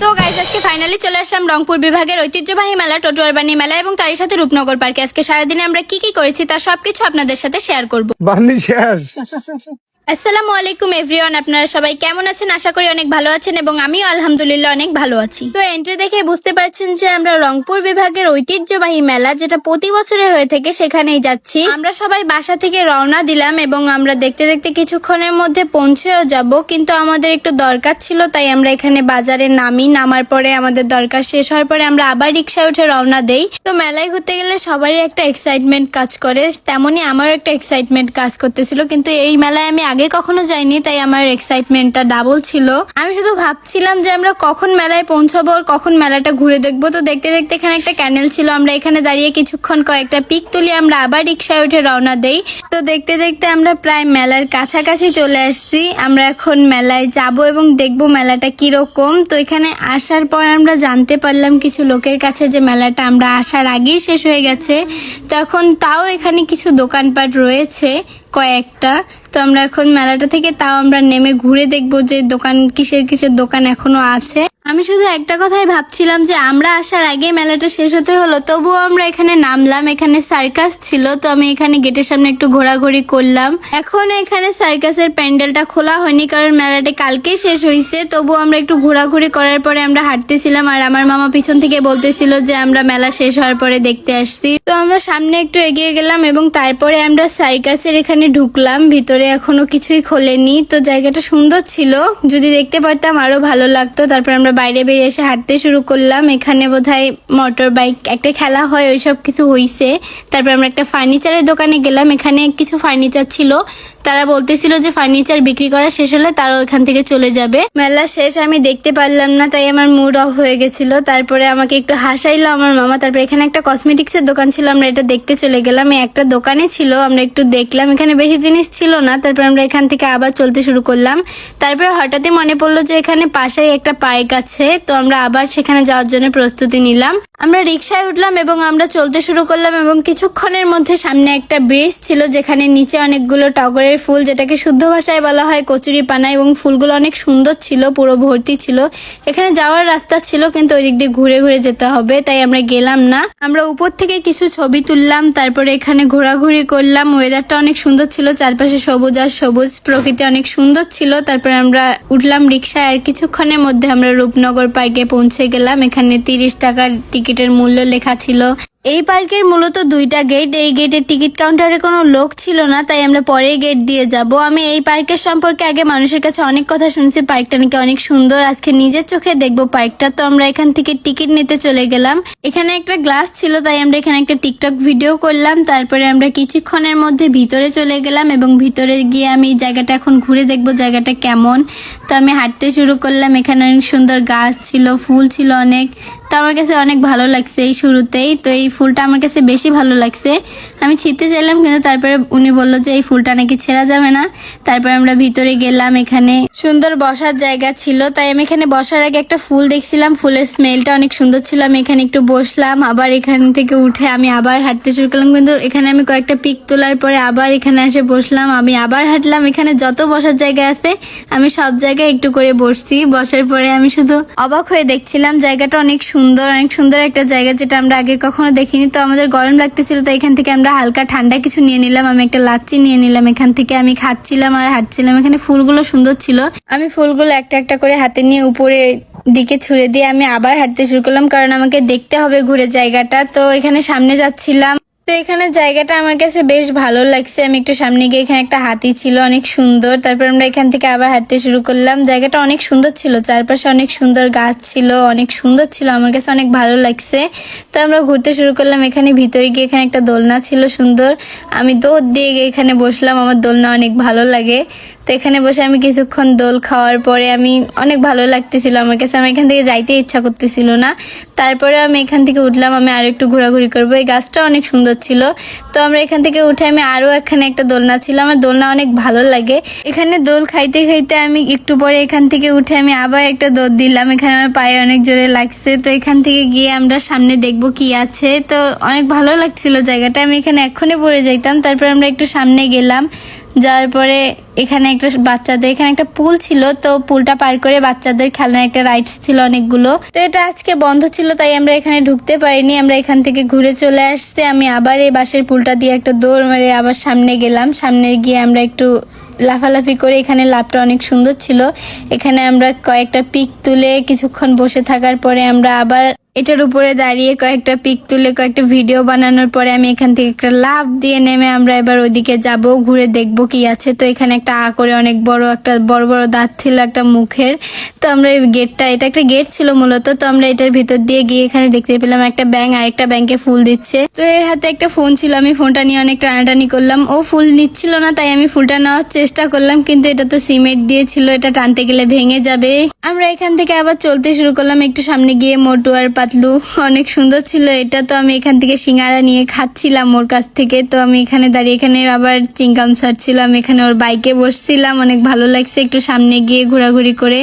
তো গাইজ আজকে ফাইনালি চলে আসলাম রংপুর বিভাগের ঐতিহ্যবাহী মেলা টোটোয়ারবানি মেলা এবং তারই সাথে রূপনগর পার্কে। আজকে সারাদিনে আমরা কি কি করেছি তার সবকিছু আপনাদের সাথে শেয়ার করব। আসসালামু আলাইকুম এভরিওয়ান, আপনারা সবাই কেমন আছেন? আশা করি অনেক ভালো আছেন এবং আমিও আলহামদুলিল্লাহ অনেক ভালো আছি। তো এন্ট্রি দেখে বুঝতে পারছেন যে আমরা রংপুর বিভাগের ঐতিহ্যবাহী মেলা যেটা প্রতি বছরে হয়ে থাকে সেখানেই যাচ্ছি। আমরা সবাই বাসা থেকে রওনা দিলাম এবং আমরা দেখতে দেখতে কিছুক্ষণের মধ্যে পৌঁছেও যাব, কিন্তু আমাদের একটু দরকার ছিল তাই আমরা এখানে বাজারে নামার পরে আমাদের দরকার শেষ হওয়ার পরে আমরা আবার রিক্সায় উঠে রওনা দেই। তো মেলায় ঘুরতে গেলে সবারই একটা এক্সাইটমেন্ট কাজ করে, তেমনই আমারও একটা এক্সাইটমেন্ট কাজ করতেছিল, কিন্তু এই মেলায় আমি আগে কখনো যাইনি তাই আমার এক্সাইটমেন্টটা ডাবল ছিল। আমি শুধু ভাবছিলাম যে আমরা কখন মেলায় পৌঁছাবো আর কখন মেলাটা ঘুরে দেখবো। তো দেখতে দেখতে এখানে একটা ক্যানেল ছিল, আমরা এখানে দাঁড়িয়ে কিছুক্ষণ কয়েকটা পিক তুলি আমরা আবার রিক্সায় উঠে রওনা দেই। তো দেখতে দেখতে আমরা প্রায় মেলার কাছাকাছি চলে আসছি। আমরা এখন মেলায় যাব এবং দেখবো মেলাটা কিরকম। তো এখানে আসার পর আমরা জানতে পারলাম কিছু লোকের কাছে যে মেলাটা আমরা আসার আগেই শেষ হয়ে গেছে। তখন তাও এখানে কিছু দোকানপাট রয়েছে কয়েকটা। তো আমরা এখন মেলাটা থেকে তাও আমরা নেমে ঘুরে দেখবো যে দোকান কিসের দোকান এখনো আছে। আমি শুধু একটা কথাই ভাবছিলাম যে আমরা আসার আগে মেলাটা শেষ হতে হলো, তবুও আমরা এখানে নামলাম। এখানে সার্কাস ছিল, তো আমি এখানে গেটের সামনে একটু ঘোরাঘুরি করলাম। এখন এখানে সার্কাসের প্যান্ডেলটা খোলা হয়নি কারণ মেলাটা কালকেই শেষ হয়েছে। তবুও আমরা একটু ঘোরাঘুরি করার পরে আমরা হাঁটতেছিলাম আর আমার মামা পিছন থেকে বলতেছিল যে আমরা মেলা শেষ হওয়ার পরে দেখতে আসছি। তো আমরা সামনে একটু এগিয়ে গেলাম এবং তারপরে আমরা সার্কাসের এখানে ঢুকলাম। ভিতরে এখনো কিছুই খোলেনি, তো জায়গাটা সুন্দর ছিল, যদি দেখতে পারতাম আরো ভালো লাগতো। তারপর আমরা বাইরে বেরিয়ে এসে হাঁটতে শুরু করলাম। এখানে বোধহয় মোটর বাইক একটা খেলা হয়, ওইসব কিছু হইছে। তারপর আমরা একটা ফার্নিচারের দোকানে গেলাম, এখানে কিছু ফার্নিচার ছিল। তারা বলতেছিল যে ফার্নিচার বিক্রি করা শেষ হলে তারাও এখান থেকে চলে যাবে। মেলা শেষ আমি দেখতে পারলাম না, তাই আমার মুড অফ হয়ে গেছিল। তারপরে আমাকে একটু হাসাইলো আমার মামা। তারপরে এখানে একটা কসমেটিক্সের দোকান ছিল, আমরা এটা দেখতে চলে গেলাম। একটা দোকানে ছিল, আমরা একটু দেখলাম, এখানে বেশি জিনিস ছিল না। তারপর আমরা এখান থেকে আবার চলতে শুরু করলাম। তারপর হঠাৎই মনে পড়লো যে এখানে পাশেই একটা পার্ক আছে, তো আমরা আবার সেখানে যাওয়ার জন্য প্রস্তুতি নিলাম। আমরা রিক্সায় উঠলাম এবং আমরা চলতে শুরু করলাম এবং কিছুক্ষণের মধ্যে সামনে একটা ব্রিজ ছিল যেখানে নিচে অনেকগুলো টগরের ফুল, যেটাকে শুদ্ধ ভাষায় বলা হয় কচুরি পানা, এবং ফুলগুলো অনেক সুন্দর ছিল, পুরো ভর্তি ছিল। এখানে যাওয়ার রাস্তা ছিল কিন্তু ওই দিক দিয়ে ঘুরে ঘুরে যেতে হবে, তাই আমরা গেলাম না। আমরা উপর থেকে কিছু ছবি তুললাম, তারপরে এখানে ঘোরাঘুরি করলাম। ওয়েদারটা অনেক সুন্দর ছিল, চারপাশে সবুজ আর সবুজ, প্রকৃতি অনেক সুন্দর ছিল। তারপরে আমরা উঠলাম রিক্সায় আর কিছুক্ষণের মধ্যে আমরা রূপনগর পার্কে পৌঁছে গেলাম। এখানে 30 টাকার টিকিটের মূল্য লেখা ছিল। এই পার্কের মূলত 2টা গেট, এই গেটের টিকিট কাউন্টারে কোনো লোক ছিল না, তাই আমরা পরে গেট দিয়ে যাব। আমি এই পার্কের সম্পর্কে আগে মানুষের কাছে অনেক কথা শুনছি, পার্কটা নাকি অনেক সুন্দর, আজকে নিজের চোখে দেখবো পার্কটা। তো আমরা এখান থেকে টিকিট নিতে চলে গেলাম। এখানে একটা গ্লাস ছিল, তাই আমরা এখানে একটা টিকটক ভিডিও করলাম। তারপরে আমরা কিছুক্ষণের মধ্যে ভিতরে চলে গেলাম এবং ভিতরে গিয়ে আমি জায়গাটা এখন ঘুরে দেখবো জায়গাটা কেমন। তো আমি হাঁটতে শুরু করলাম। এখানে অনেক সুন্দর গাছ ছিল, ফুল ছিল অনেক, তো আমার কাছে অনেক ভালো লাগছে এই শুরুতেই। তো এই ফুলটা আমার কাছে বেশি ভালো লাগছে, আমি ছিঁড়তে চাইলাম কিন্তু তারপরে উনি বললো যে এই ফুলটা নাকি ছেঁড়া যাবে না। তারপরে আমরা ভিতরে গেলাম, এখানে সুন্দর বসার জায়গা ছিল, তাই আমি এখানে বসার আগে একটা ফুল দেখছিলাম, ফুলের স্মেলটা অনেক সুন্দর ছিল। আমি এখানে একটু বসলাম, আবার এখান থেকে উঠে আমি আবার হাঁটতে শুরু করলাম, কিন্তু এখানে আমি কয়েকটা পিক তোলার পরে আবার এখানে এসে বসলাম। আমি আবার হাঁটলাম, এখানে যত বসার জায়গা আছে আমি সব জায়গায় একটু করে বসছি। বসার পরে আমি শুধু অবাক হয়ে দেখছিলাম, জায়গাটা অনেক সুন্দর একটা জায়গা যেটা আমরা আগে কখনো দেখিনি। তো আমাদের গরম লাগতেছিল, তো এখান থেকে আমরা হালকা ঠান্ডা কিছু নিয়ে নিলাম। আমি একটা লাচ্ছি নিয়ে নিলাম, এখান থেকে আমি খাচ্ছিলাম আর হাঁটছিলাম। এখানে ফুলগুলো সুন্দর ছিল, আমি ফুলগুলো একটা একটা করে হাতে নিয়ে উপরে দিকে ছুঁড়ে দিয়ে আমি আবার হাঁটতে শুরু করলাম, কারণ আমাকে দেখতে হবে ঘুরে জায়গাটা। তো এখানে সামনে যাচ্ছিলাম, তো এখানে জায়গাটা আমার কাছে বেশ ভালো লাগছে। আমি একটু সামনে গিয়ে এখানে একটা হাতি ছিল অনেক সুন্দর। তারপর আমরা এখান থেকে আবার হাঁটতে শুরু করলাম। জায়গাটা অনেক সুন্দর ছিল, চারপাশে অনেক সুন্দর গাছ ছিল, অনেক সুন্দর ছিল, আমার কাছে অনেক ভালো লাগছে। তো আমরা ঘুরতে শুরু করলাম। এখানে ভিতরে গিয়ে এখানে একটা দোলনা ছিল সুন্দর, আমি দৌড় দিয়ে গিয়ে এখানে বসলাম, আমার দোলনা অনেক ভালো লাগে। তো এখানে বসে আমি কিছুক্ষণ দোল খাওয়ার পরে আমি অনেক ভালো লাগতেছিল আমার কাছে, আমি এখান থেকে যাইতে ইচ্ছা করতেছিল না। তারপরে আমি এখান থেকে উঠলাম, আমি আরো একটু ঘোরাঘুরি করবো, এই গাছটা অনেক সুন্দর ছিল। তো আমরা এখান থেকে উঠে আমি আরো এখানে একটা দোলনা ছিল, আমার দোলনা অনেক ভালো লাগে। এখানে দোল খাইতে খাইতে আমি একটু পরে এখান থেকে উঠে আমি আবার একটা দৌড় দিলাম, এখানে আমার পায়ে অনেক জোরে লাগছে। তো এখান থেকে গিয়ে আমরা সামনে দেখবো কি আছে, তো অনেক ভালো লাগছিল জায়গাটা, আমি এখানে এক্ষুনি পড়ে যাইতাম। তারপর আমরা একটু সামনে গেলাম, যাওয়ার পরে এখানে একটা বাচ্চাদের এখানে একটা পুল ছিল, তো পুলটা পার করে বাচ্চাদের খেলনার একটা রাইডস ছিল অনেকগুলো। তো এটা আজকে বন্ধ ছিল তাই আমরা এখানে ঢুকতে পারিনি, আমরা এখান থেকে ঘুরে চলে আসতে আমি আবার এই বাঁশের পুলটা দিয়ে একটা দৌড় মেরে আবার সামনে গেলাম। সামনে গিয়ে আমরা একটু লাফালাফি করে, এখানে লাভটা অনেক সুন্দর ছিল। এখানে আমরা কয়েকটা পিক তুলে কিছুক্ষণ বসে থাকার পরে আমরা আবার এটার উপরে দাঁড়িয়ে কয়েকটা পিক তুলে কয়েকটা ভিডিও বানানোর পরে আমি এখান থেকে একটা লাফ দিয়ে নেমে আমরা এবার ওইদিকে যাব, ঘুরে দেখবো কি আছে। তো এখানে একটা করে অনেক বড় বড় দাঁত ছিল একটা মুখের। তো আমরা এই গেটটা, এটা একটা গেট ছিল মূলত, তো আমরা এটার ভিতর দিয়ে গিয়ে এখানে দেখতে পেলাম একটা ব্যাঙ আরেকটা ব্যাঙকে ফুল দিচ্ছে। তো এর হাতে একটা ফোন ছিল, আমি ফোনটা নিয়ে অনেক টানাটানি করলাম, ও ফুল নিচ্ছিল না তাই আমি ফুলটা নেওয়ার চেষ্টা করলাম, কিন্তু এটা তো সিমেন্ট দিয়েছিল, এটা টানতে গেলে ভেঙে যাবে। আমরা এখান থেকে আবার চলতে শুরু করলাম, একটু সামনে গিয়ে মোটু আর পাতলু অনেক সুন্দর ছিল এটা। তো আমি এখান থেকে সিঙ্গারা নিয়ে খাচ্ছিলাম ওর কাছ থেকে। তো আমি এখানে দাঁড়িয়ে এখানে আবার চিংগাম ছাড়ছিলাম, এখানে ওর বাইকে বসছিলাম, অনেক ভালো লাগছে। একটু সামনে গিয়ে ঘোরাঘুরি করে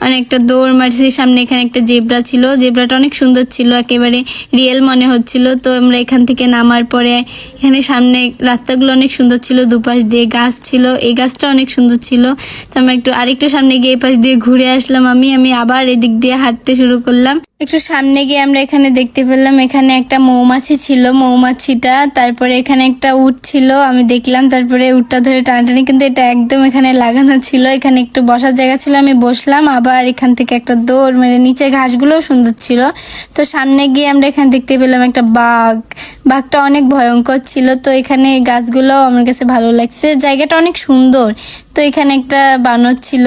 অনেকটা দৌড় মারছি। সামনে এখানে একটা জেব্রা ছিল, জেব্রাটা অনেক সুন্দর ছিল, একেবারে রিয়েল মনে হচ্ছিল। তো আমরা এখান থেকে নামার পরে এখানে সামনে রাস্তাগুলো অনেক সুন্দর ছিল, দুপাশ দিয়ে গাছ ছিল, এই গাছটা অনেক সুন্দর ছিল। তো আমরা আরেকটু সামনে গিয়ে এই পাশ দিয়ে ঘুরে আসলাম, আমি আবার এদিক দিয়ে হাঁটতে শুরু করলাম। একটু সামনে গিয়ে আমরা এখানে দেখতে পেলাম এখানে একটা মৌমাছি ছিল, মৌমাছিটা, তারপরে এখানে একটা উট ছিল আমি দেখলাম, তারপরে উটটা ধরে টানাটানি, কিন্তু এটা একদম এখানে লাগানো ছিল। এখানে একটু বসার জায়গা ছিল, আমি বসলাম, আবার এখান থেকে একটা দৌড় মেরে, নিচে ঘাসগুলোও সুন্দর ছিল। তো সামনে গিয়ে আমরা এখানে দেখতে পেলাম একটা বাঘটা অনেক ভয়ঙ্কর ছিল। তো এখানে গাছগুলো আমার কাছে ভালো লাগছে, জায়গাটা অনেক সুন্দর। তো এখানে একটা বানর ছিল,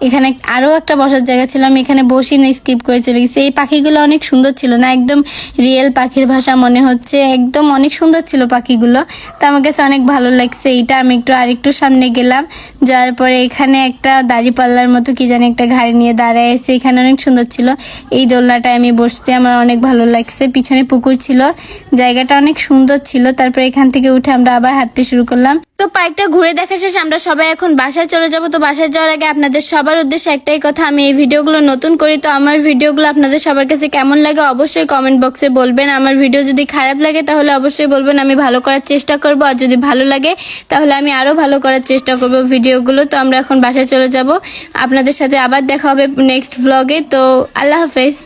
এখানে আরো একটা বসার জায়গা ছিল, আমি এখানে বসি না, স্কিপ করে চলে গেছি। এই পাখিগুলো অনেক সুন্দর ছিল না, একদম রিয়েল পাখির ভাষা মনে হচ্ছে, একদম অনেক সুন্দর ছিল পাখিগুলো। তো আমার কাছে অনেক ভালো লাগছে এইটা। আমি আরেকটু সামনে গেলাম, যাওয়ার পরে এখানে একটা দাঁড়িপাল্লার মতো কি জানি একটা ঘাড়ি নিয়ে দাঁড়ায় আছে, এখানে অনেক সুন্দর ছিল। এই দোলনাটায় আমি বসতে আমার অনেক ভালো লাগছে, পিছনে পুকুর ছিল, জায়গাটা অনেক সুন্দর ছিল। তারপরে এখান থেকে উঠে আমরা আবার হাঁটতে শুরু করলাম। তো পার্কটা ঘুরে দেখা শেষ, আমরা সবাই এখন বাসায় চলে যাব। তো বাসায় যাওয়ার আগে আপনাদের সবার উদ্দেশ্যে একটাই কথা, আমি এই ভিডিওগুলো নতুন করি, তো আমার ভিডিওগুলো আপনাদের সবার কাছে কেমন লাগে অবশ্যই কমেন্ট বক্সে বলবেন। আমার ভিডিও যদি খারাপ লাগে তাহলে অবশ্যই বলবেন, আমি ভালো করার চেষ্টা করব, আর যদি ভালো লাগে তাহলে আমি আরো ভালো করার চেষ্টা করব ভিডিওগুলো। তো আমরা এখন বাসায় চলে যাব, আপনাদের সাথে আবার দেখা হবে নেক্সট ব্লগে। তো আল্লাহ হাফেজ।